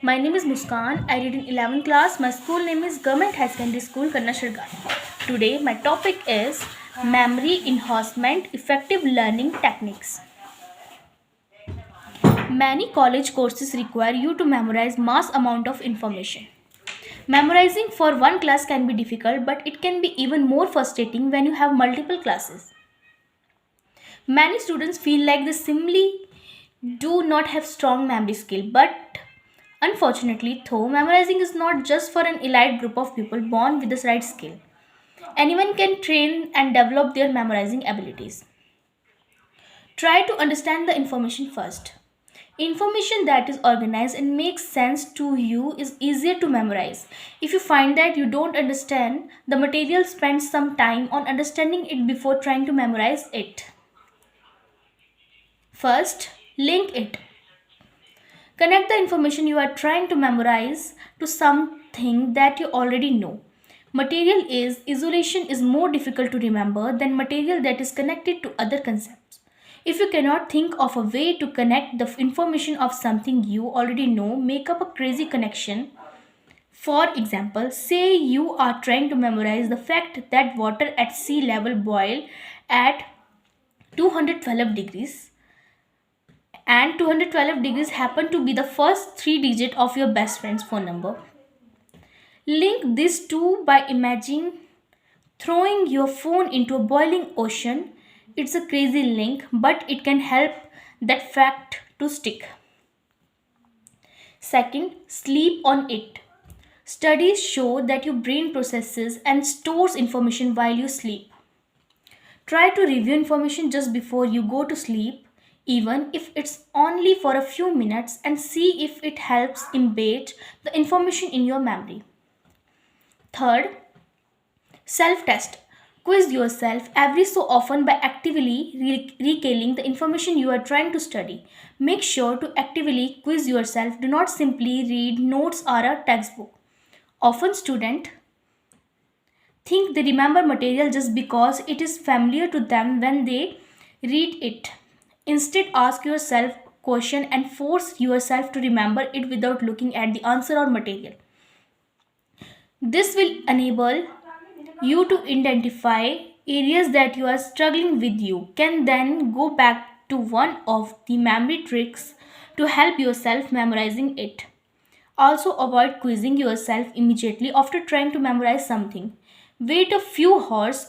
My name is Muskan. I read in 11th class. My school name is Government High Secondary School, Karnashargan. Today, my topic is memory enhancement effective learning techniques. Many college courses require you to memorize mass amount of information. Memorizing for one class can be difficult, but it can be even more frustrating when you have multiple classes. Many students feel like they simply do not have strong memory skill, but unfortunately, though, memorizing is not just for an elite group of people born with the right skill. Anyone can train and develop their memorizing abilities. Try to understand the information first. Information that is organized and makes sense to you is easier to memorize. If you find that you don't understand the material, spend some time on understanding it before trying to memorize it. First, link it. Connect the information you are trying to memorize to something that you already know. Material is isolation is more difficult to remember than material that is connected to other concepts. If you cannot think of a way to connect the information of something you already know, make up a crazy connection. For example, say you are trying to memorize the fact that water at sea level boil at 212 degrees and 212 degrees happen to be the first three digit of your best friend's phone number. Link this two by imagining throwing your phone into a boiling ocean. It's a crazy link, but it can help that fact to stick. Second, sleep on it. Studies show that your brain processes and stores information while you sleep. Try to review information just before you go to sleep, even if it's only for a few minutes, and see if it helps embed the information in your memory. Third, self test. Quiz yourself every so often by actively recalling the information you are trying to study. Make sure to actively quiz yourself. Do not simply read notes or a textbook. Often students think they remember material just because it is familiar to them when they read it. Instead, ask yourself question and force yourself to remember it without looking at the answer or material. This will enable you to identify areas that you are struggling with. You can then go back to one of the memory tricks to help yourself memorizing it. Also, avoid quizzing yourself immediately after trying to memorize something. Wait a few hours